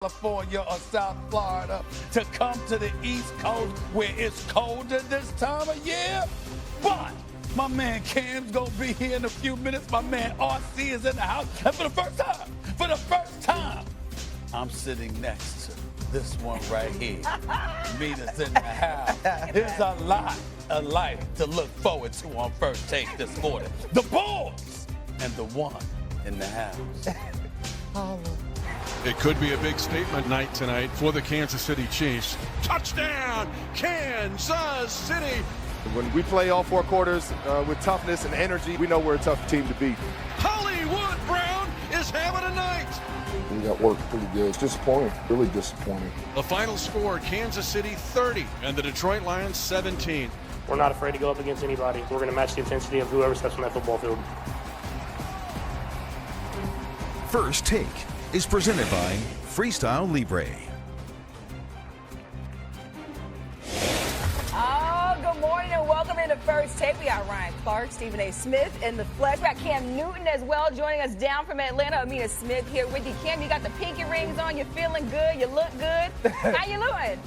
California or South Florida to come to the East Coast where it's colder this time of year. But my man Cam's gonna be here in a few minutes. My man RC is in the house. And for the first time, I'm sitting next to this one right here. Meet us in the house. There's a lot of life to look forward to on First Take this morning. The boys and the one in the house. It could be a big statement night tonight for the Kansas City Chiefs. Touchdown, Kansas City! When we play all four quarters with toughness and energy, we know we're a tough team to beat. Hollywood Brown is having a night! We got worked pretty good. It's disappointing, really disappointing. The final score, Kansas City 30 and the Detroit Lions 17. We're not afraid to go up against anybody. We're going to match the intensity of whoever steps on that football field. First Take is presented by Freestyle Libre. Good morning and welcome into First Take. We got Ryan Clark, Stephen A. Smith in the flesh. We got Cam Newton as well joining us down from Atlanta. Amina Smith here with you. Cam, you got the pinky rings on. You're feeling good. You look good. How you doing?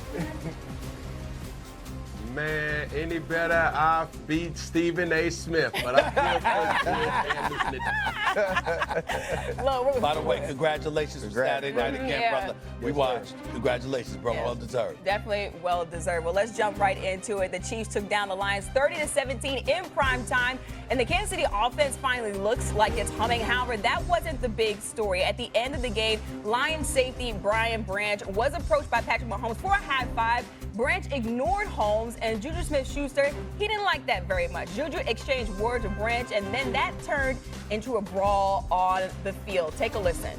Man, any better, I beat Stephen A. Smith, but I feel so good. By the way, congratulations for Saturday night again, brother. We watched. Congratulations, bro. Yeah. Well deserved. Definitely well deserved. Well, let's jump right into it. The Chiefs took down the Lions 30-17 in prime time, and the Kansas City offense finally looks like it's humming. However, that wasn't the big story. At the end of the game, Lions safety Brian Branch was approached by Patrick Mahomes for a high five. Branch ignored Holmes, and Juju Smith-Schuster, he didn't like that very much. Juju exchanged words with Branch, and then that turned into a brawl on the field. Take a listen.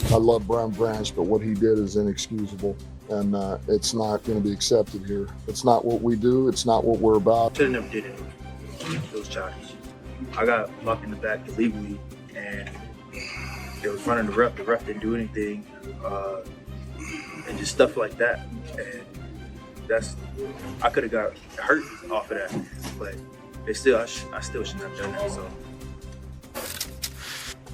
I love Brian Branch, but what he did is inexcusable, and it's not going to be accepted here. It's not what we do. It's not what we're about. Should have never did it. It was childish. I got locked in the back illegally, and it was running the ref. The ref didn't do anything, and just stuff like that. And I could have got hurt off of that, but I still shouldn't have done that. So.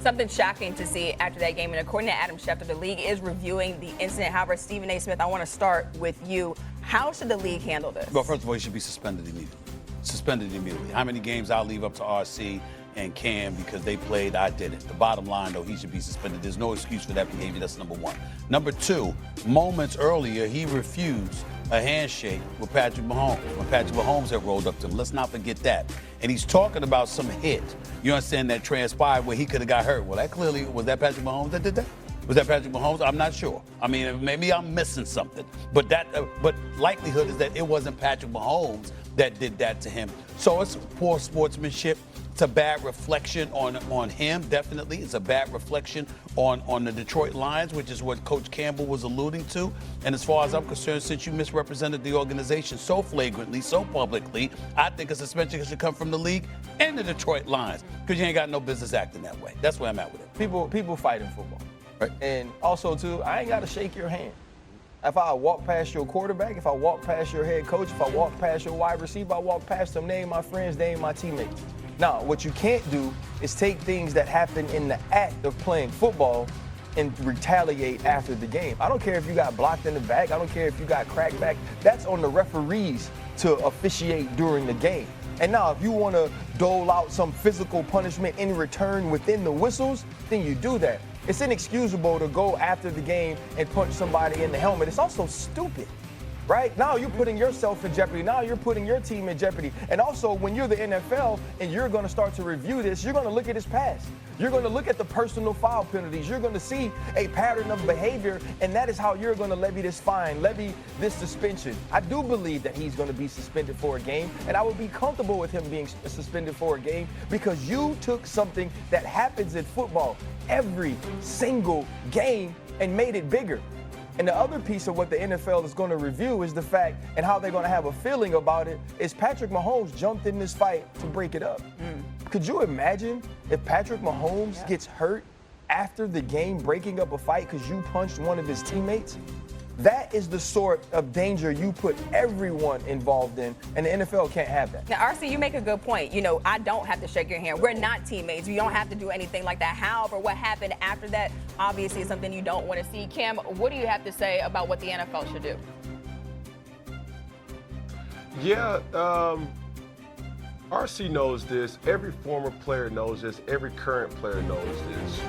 Something shocking to see after that game, and according to Adam Schefter, the league is reviewing the incident. However, Stephen A. Smith, I want to start with you. How should the league handle this? Well, first of all, he should be suspended immediately. How many games I'll leave up to RC and Cam because they played, I didn't. The bottom line, though, he should be suspended. There's no excuse for that behavior. That's number one. Number two, moments earlier, he refused a handshake with Patrick Mahomes when Patrick Mahomes had rolled up to him. Let's not forget that. And he's talking about some hit, you understand, that transpired where he could have got hurt. Well, that clearly, was that Patrick Mahomes that did that? Was that Patrick Mahomes? I'm not sure. I mean, maybe I'm missing something. But likelihood is that it wasn't Patrick Mahomes that did that to him. So it's poor sportsmanship. It's a bad reflection on him, definitely. It's a bad reflection on the Detroit Lions, which is what Coach Campbell was alluding to. And as far as I'm concerned, since you misrepresented the organization so flagrantly, so publicly, I think a suspension should come from the league and the Detroit Lions, because you ain't got no business acting that way. That's where I'm at with it. People fight in football. Right. And also, too, I ain't got to shake your hand. If I walk past your quarterback, if I walk past your head coach, if I walk past your wide receiver, I walk past them, they ain't my friends, they ain't my teammates. Now, what you can't do is take things that happen in the act of playing football and retaliate after the game. I don't care if you got blocked in the back. I don't care if you got cracked back. That's on the referees to officiate during the game. And now, if you want to dole out some physical punishment in return within the whistles, then you do that. It's inexcusable to go after the game and punch somebody in the helmet. It's also stupid, right? Now you're putting yourself in jeopardy. Now you're putting your team in jeopardy. And also, when you're the NFL and you're going to start to review this, you're going to look at his past. You're going to look at the personal foul penalties. You're going to see a pattern of behavior, and that is how you're going to levy this fine, levy this suspension. I do believe that he's going to be suspended for a game, and I would be comfortable with him being suspended for a game because you took something that happens in football every single game and made it bigger. And the other piece of what the NFL is going to review is the fact, and how they're going to have a feeling about it, is Patrick Mahomes jumped in this fight to break it up. Could you imagine if Patrick Mahomes gets hurt after the game breaking up a fight because you punched one of his teammates? That is the sort of danger you put everyone involved in, and the NFL can't have that. Now, RC, you make a good point. You know, I don't have to shake your hand. We're not teammates. You don't have to do anything like that. However, what happened after that obviously is something you don't want to see. Cam, what do you have to say about what the NFL should do? Yeah, RC knows this. Every former player knows this. Every current player knows this.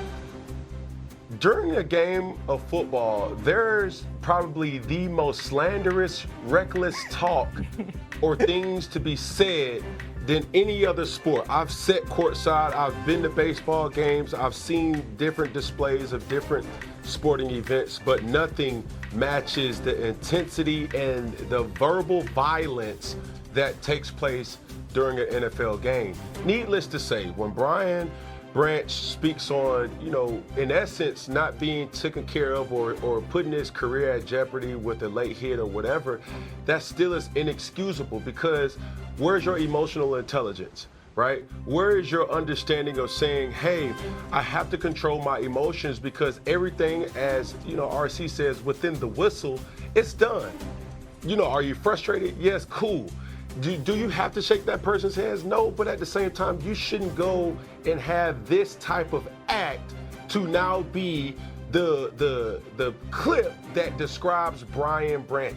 During a game of football, there's probably the most slanderous, reckless talk or things to be said than any other sport. I've sat courtside, I've been to baseball games, I've seen different displays of different sporting events, but nothing matches the intensity and the verbal violence that takes place during an NFL game. Needless to say, when Brian Branch speaks on, you know, in essence, not being taken care of or putting his career at jeopardy with a late hit or whatever, that still is inexcusable, because where's your emotional intelligence, right? Where is your understanding of saying, hey, I have to control my emotions because everything, as, you know, RC says, within the whistle, it's done. You know, are you frustrated? Yes, cool. Do you have to shake that person's hands? No, but at the same time, you shouldn't go and have this type of act to now be the clip that describes Brian Branch.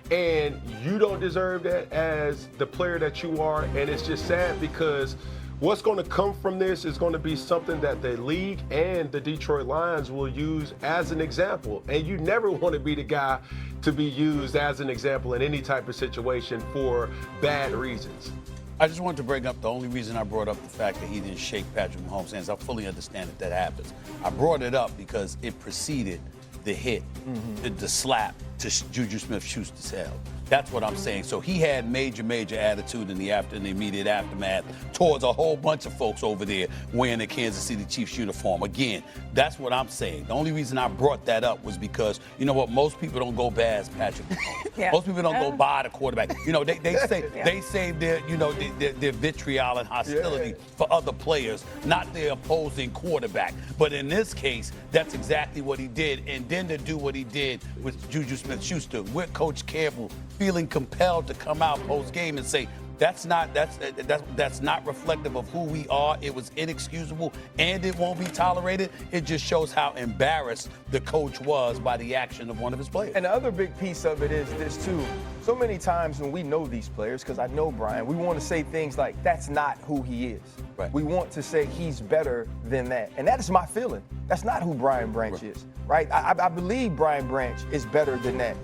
And you don't deserve that as the player that you are. And it's just sad, because what's going to come from this is going to be something that the league and the Detroit Lions will use as an example. And you never want to be the guy to be used as an example in any type of situation for bad reasons. I just wanted to bring up the only reason I brought up the fact that he didn't shake Patrick Mahomes' hands. I fully understand that happens. I brought it up because it preceded the hit, the slap to Juju Smith-Schuster's head. That's what I'm saying. So he had major attitude in the immediate aftermath towards a whole bunch of folks over there wearing the Kansas City Chiefs uniform. Again, that's what I'm saying. The only reason I brought that up was because, you know what, most people don't go past Patrick Mahomes. Yeah. Most people don't go by the quarterback. You know, they save their, you know, their vitriol and hostility for other players, not their opposing quarterback. But in this case, that's exactly what he did. And then to do what he did with Juju Smith-Schuster, with Coach Campbell feeling compelled to come out post-game and say, that's not reflective of who we are. It was inexcusable and it won't be tolerated. It just shows how embarrassed the coach was by the action of one of his players. And the other big piece of it is this too. So many times when we know these players, because I know Brian, we want to say things like, that's not who he is. Right. We want to say he's better than that. And that is my feeling. That's not who Brian Branch is, right? I believe Brian Branch is better than that.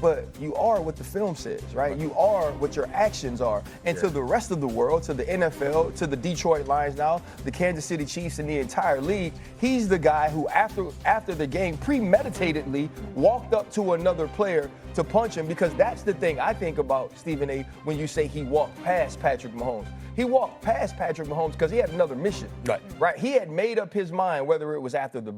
But you are what the film says, right? You are what your actions are. And to the rest of the world, to the NFL, to the Detroit Lions now, the Kansas City Chiefs, and the entire league, he's the guy who, after the game, premeditatedly walked up to another player to punch him, because that's the thing I think about, Stephen A., when you say he walked past Patrick Mahomes. He walked past Patrick Mahomes because he had another mission, right? He had made up his mind, whether it was after the